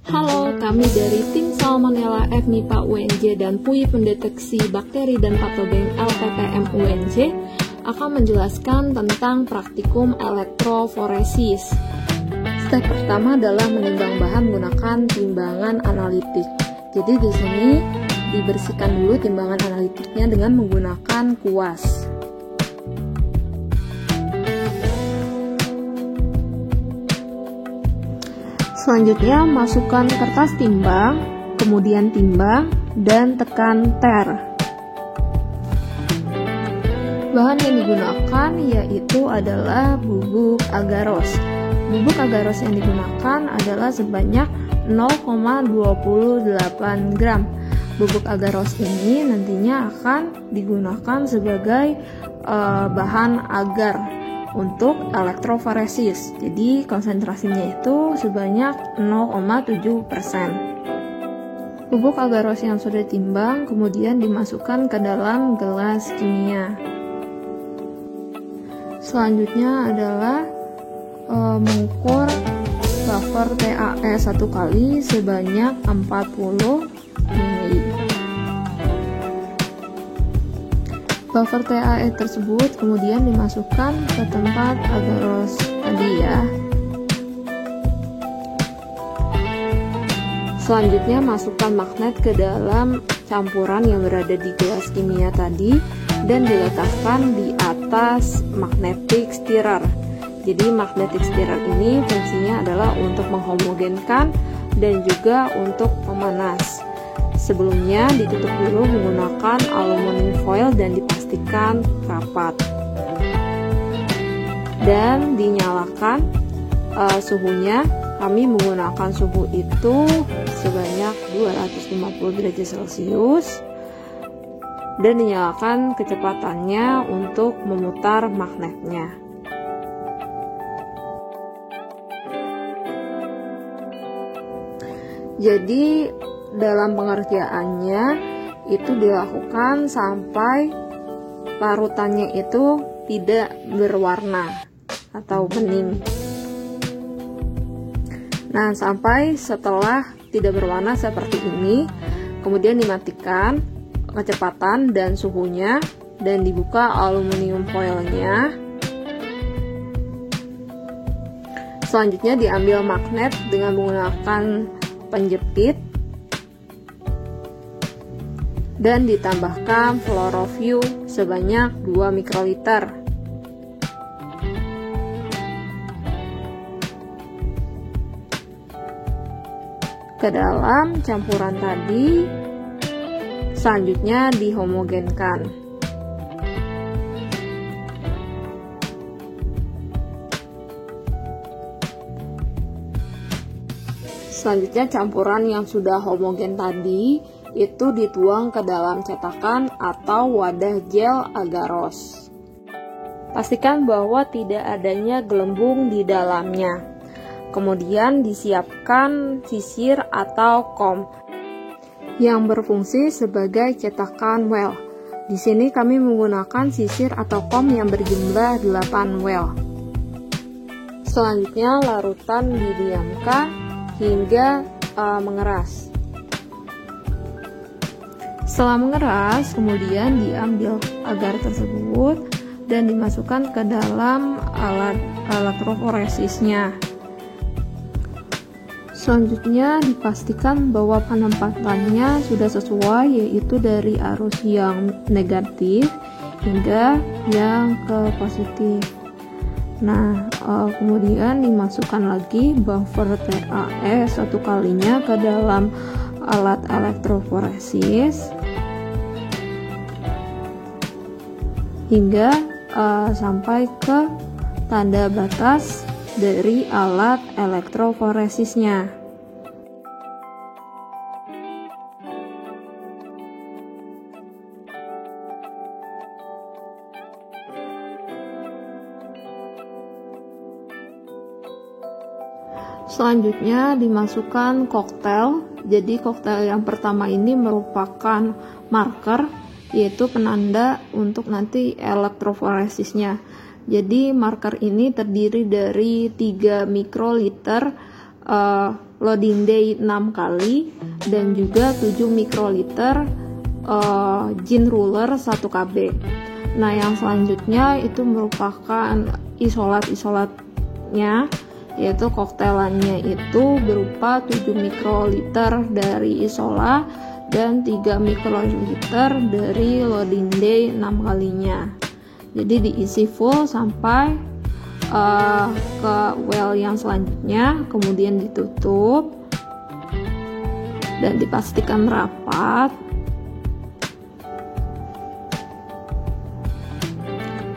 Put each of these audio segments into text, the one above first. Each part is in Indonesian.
Halo, kami dari tim Salmonella FMIPA UNJ dan PUI Pendeteksi Bakteri dan Patogen LPPM UNJ akan menjelaskan tentang praktikum elektroforesis. Step pertama adalah menimbang bahan menggunakan timbangan analitik. Jadi di sini dibersihkan dulu timbangan analitiknya dengan menggunakan kuas. Selanjutnya, masukkan kertas timbang, kemudian timbang, dan tekan ter. Bahan yang digunakan yaitu adalah bubuk agaros. Bubuk agaros yang digunakan adalah sebanyak 0,28 gram. Bubuk agaros ini nantinya akan digunakan sebagai bahan agar untuk elektroforesis. Jadi konsentrasinya itu sebanyak 0,7%. Bubuk agaros yang sudah ditimbang kemudian dimasukkan ke dalam gelas kimia. Selanjutnya adalah mengukur buffer TAE 1 kali sebanyak 40 ml. Buffer TAE tersebut kemudian dimasukkan ke tempat agaros tadi ya. Selanjutnya masukkan magnet ke dalam campuran yang berada di gelas kimia tadi dan diletakkan di atas magnetic stirrer. Jadi magnetic stirrer ini fungsinya adalah untuk menghomogenkan dan juga untuk memanas. Sebelumnya ditutup dulu menggunakan aluminium foil dan dipastikan rapat. Dan dinyalakan suhunya, kami menggunakan suhu itu sebanyak 250 derajat Celcius dan dinyalakan kecepatannya untuk memutar magnetnya. Jadi dalam pengerjaannya itu dilakukan sampai larutannya itu tidak berwarna atau bening. Nah, sampai setelah tidak berwarna seperti ini, kemudian dimatikan kecepatan dan suhunya dan dibuka aluminium foilnya. Selanjutnya diambil magnet dengan menggunakan penjepit dan ditambahkan fluoroviu sebanyak 2 mikroliter. Ke dalam campuran tadi, selanjutnya dihomogenkan. Selanjutnya campuran yang sudah homogen tadi itu dituang ke dalam cetakan atau wadah gel agaros. Pastikan bahwa tidak adanya gelembung di dalamnya. Kemudian disiapkan sisir atau kom yang berfungsi sebagai cetakan well. Di sini kami menggunakan sisir atau kom yang berjumlah 8 well. Selanjutnya larutan didiamkan hingga mengeras. Setelah mengeras, kemudian diambil agar tersebut dan dimasukkan ke dalam alat elektroforesisnya. Selanjutnya dipastikan bahwa penempatannya sudah sesuai, yaitu dari arus yang negatif hingga yang ke positif. Nah, kemudian dimasukkan lagi buffer TAE 1 kalinya ke dalam alat elektroforesis hingga sampai ke tanda batas dari alat elektroforesisnya. Selanjutnya dimasukkan koktail. Jadi koktail yang pertama ini merupakan marker, yaitu penanda untuk nanti elektroforesisnya. Jadi marker ini terdiri dari 3 mikroliter loading day 6 kali, dan juga 7 mikroliter gin ruler 1 KB. Nah, yang selanjutnya itu merupakan isolatnya, yaitu koktelannya itu berupa 7 mikroliter dari isola dan 3 mikroliter dari loading day 6 kalinya. Jadi diisi full sampai ke well yang selanjutnya, kemudian ditutup dan dipastikan rapat,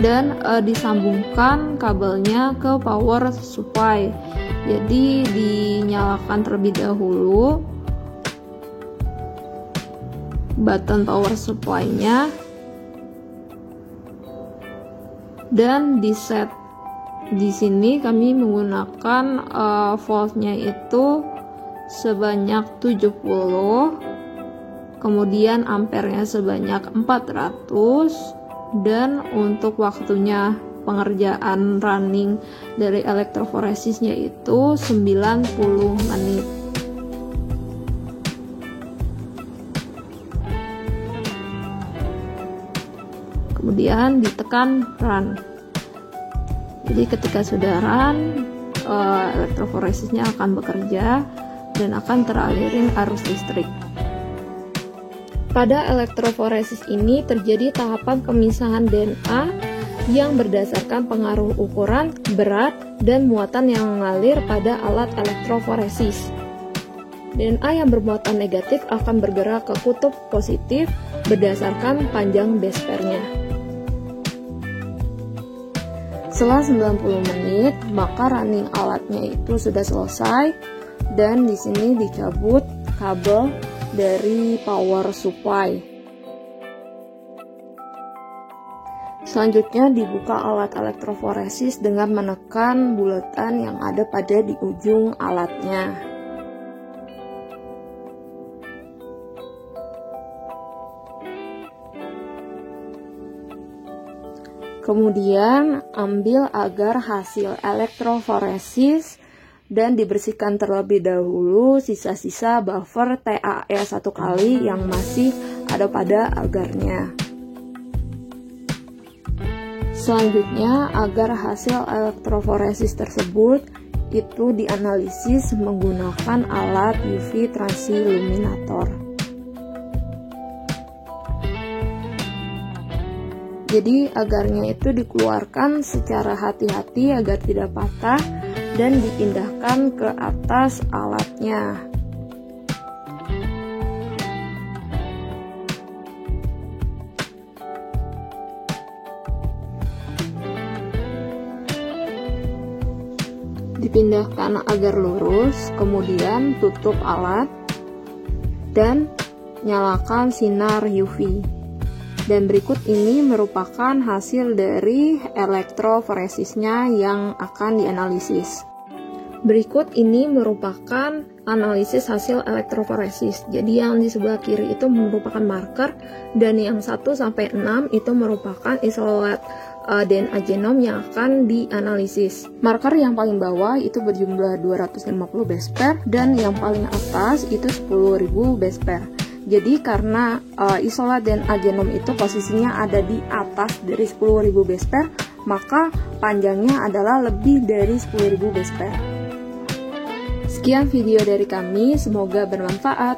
dan disambungkan kabelnya ke power supply. Jadi dinyalakan terlebih dahulu button power supply-nya dan di set. Di sini kami menggunakan voltnya itu sebanyak 70, kemudian ampernya sebanyak 400, dan untuk waktunya pengerjaan running dari elektroforesisnya itu 90 menit. Kemudian ditekan run. Jadi ketika sudah run, elektroforesisnya akan bekerja dan akan teralirin arus listrik. Pada elektroforesis ini terjadi tahapan pemisahan DNA yang berdasarkan pengaruh ukuran, berat, dan muatan yang mengalir pada alat elektroforesis. DNA yang bermuatan negatif akan bergerak ke kutub positif berdasarkan panjang base pair-nya. Setelah 90 menit, maka running alatnya itu sudah selesai, dan di sini dicabut kabel dari power supply. Selanjutnya dibuka alat elektroforesis dengan menekan bulatan yang ada pada di ujung alatnya. Kemudian ambil agar hasil elektroforesis dan dibersihkan terlebih dahulu sisa-sisa buffer TAE 1 kali yang masih ada pada agarnya. Selanjutnya, agar hasil elektroforesis tersebut itu dianalisis menggunakan alat UV transilluminator. Jadi agarnya itu dikeluarkan secara hati-hati agar tidak patah dan dipindahkan ke atas alatnya. Dipindahkan agar lurus, kemudian tutup alat dan nyalakan sinar UV. Dan berikut ini merupakan hasil dari elektroforesisnya yang akan dianalisis. Berikut ini merupakan analisis hasil elektroforesis. Jadi yang di sebelah kiri itu merupakan marker, dan yang 1-6 itu merupakan isolat DNA genom yang akan dianalisis. Marker yang paling bawah itu berjumlah 250 base pair, dan yang paling atas itu 10.000 base pair. Jadi karena isolat DNA genom itu posisinya ada di atas dari 10.000 base pair, maka panjangnya adalah lebih dari 10.000 base pair. Sekian video dari kami, semoga bermanfaat.